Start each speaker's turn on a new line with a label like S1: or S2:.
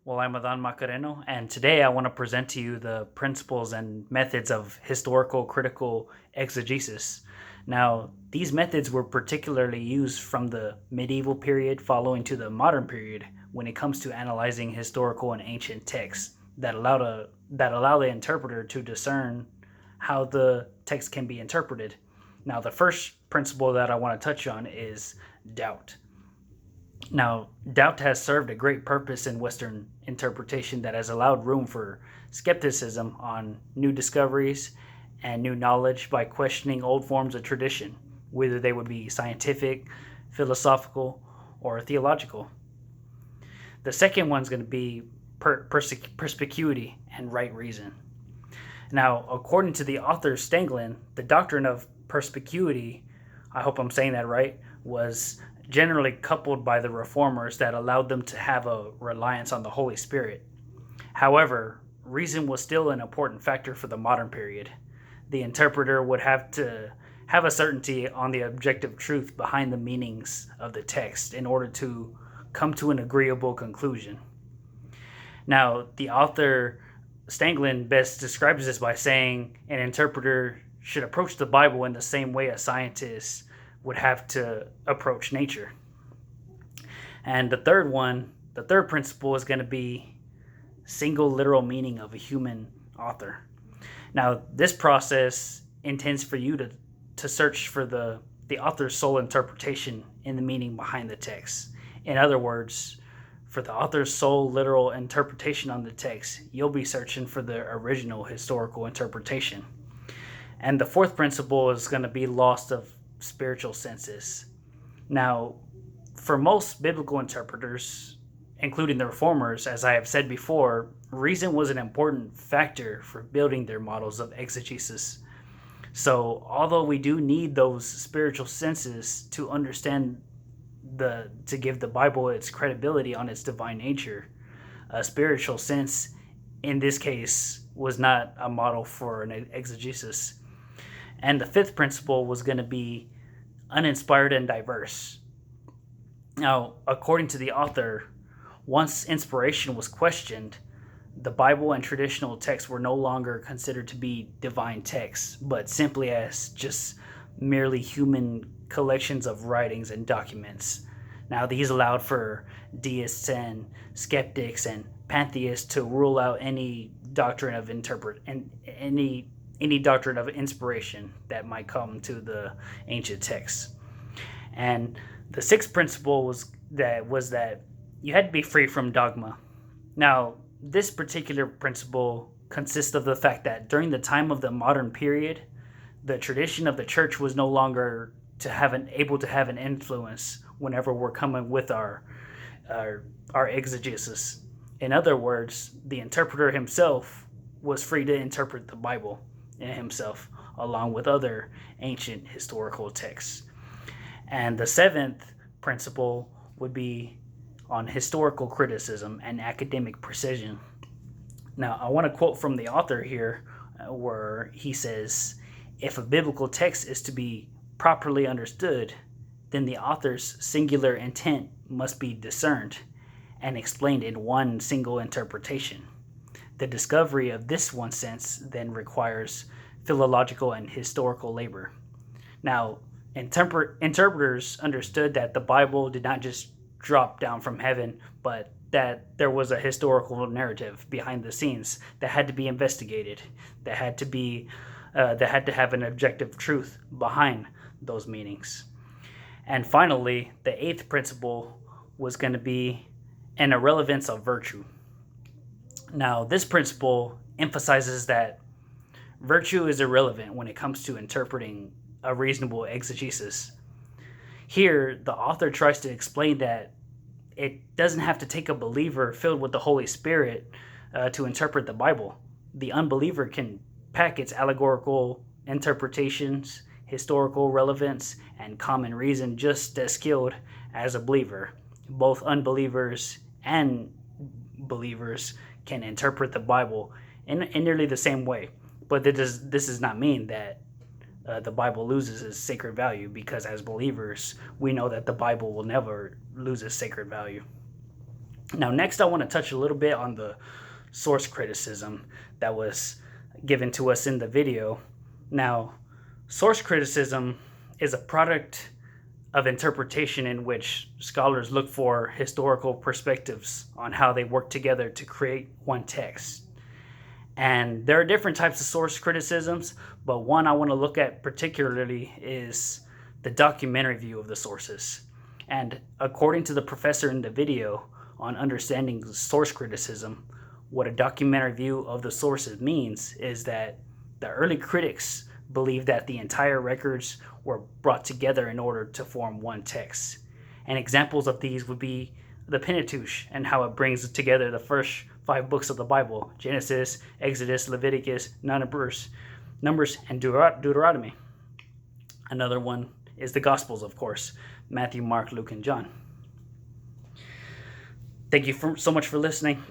S1: Well, I'm Adan Macareno, and today I want to present to you the principles and methods of historical critical exegesis. Now, these methods were particularly used from the medieval period following to the modern period when it comes to analyzing historical and ancient texts that allow the interpreter to discern how the text can be interpreted. Now, the first principle that I want to touch on is doubt. Now, doubt has served a great purpose in Western interpretation that has allowed room for skepticism on new discoveries and new knowledge by questioning old forms of tradition, whether they would be scientific, philosophical, or theological. The second one's going to be perspicuity and right reason. Now, according to the author Stanglin, the doctrine of perspicuity, I hope I'm saying that right, was generally coupled by the reformers that allowed them to have a reliance on the Holy Spirit. However, reason was still an important factor for the modern period. The interpreter would have to have a certainty on the objective truth behind the meanings of the text in order to come to an agreeable conclusion. Now, the author Stanglin best describes this by saying an interpreter should approach the Bible in the same way a scientist would have to approach nature. And the third principle is going to be single literal meaning of a human author. Now, this process intends for you to search for the author's sole interpretation in the meaning behind the text. In other words, for the author's sole literal interpretation on the text, you'll be searching for the original historical interpretation. And the fourth principle is going to be loss of spiritual senses. Now, for most biblical interpreters, including the reformers, as I have said before, reason was an important factor for building their models of exegesis. So, although we do need those spiritual senses to understand to give the Bible its credibility on its divine nature, a spiritual sense in this case was not a model for an exegesis. And the fifth principle was going to be uninspired and diverse. Now, according to the author, once inspiration was questioned, the Bible and traditional texts were no longer considered to be divine texts, but simply as just merely human collections of writings and documents. Now, these allowed for deists and skeptics and pantheists to rule out any doctrine of any doctrine of inspiration that might come to the ancient texts. And the sixth principle was that you had to be free from dogma. Now, this particular principle consists of the fact that during the time of the modern period, the tradition of the church was no longer able to have an influence whenever we're coming with our exegesis. In other words, the interpreter himself was free to interpret the Bible in himself, along with other ancient historical texts. And the seventh principle would be on historical criticism and academic precision. Now, I want to quote from the author here, where he says, if a biblical text is to be properly understood, then the author's singular intent must be discerned and explained in one single interpretation. The discovery of this one sense then requires philological and historical labor. Now, interpreters understood that the Bible did not just drop down from heaven, but that there was a historical narrative behind the scenes that had to be investigated, that had to have an objective truth behind those meanings. And finally, the eighth principle was going to be an irrelevance of virtue. Now, this principle emphasizes that virtue is irrelevant when it comes to interpreting a reasonable exegesis. Here, the author tries to explain that it doesn't have to take a believer filled with the Holy Spirit to interpret the Bible. The unbeliever can pack its allegorical interpretations, historical relevance, and common reason just as skilled as a believer. Both unbelievers and believers can interpret the Bible in nearly the same way. But this does not mean that the Bible loses its sacred value, because as believers, we know that the Bible will never lose its sacred value. Now, next, I want to touch a little bit on the source criticism that was given to us in the video. Now, source criticism is a product of interpretation in which scholars look for historical perspectives on how they work together to create one text. And there are different types of source criticisms, but one I want to look at particularly is the documentary view of the sources. And according to the professor in the video on understanding source criticism, what a documentary view of the sources means is that the early critics believed that the entire records were brought together in order to form one text. And examples of these would be the Pentateuch and how it brings together the first 5 books of the Bible: Genesis, Exodus, Leviticus, Numbers, and Deuteronomy. Another one is the Gospels, of course: Matthew, Mark, Luke, and John. Thank you so much for listening.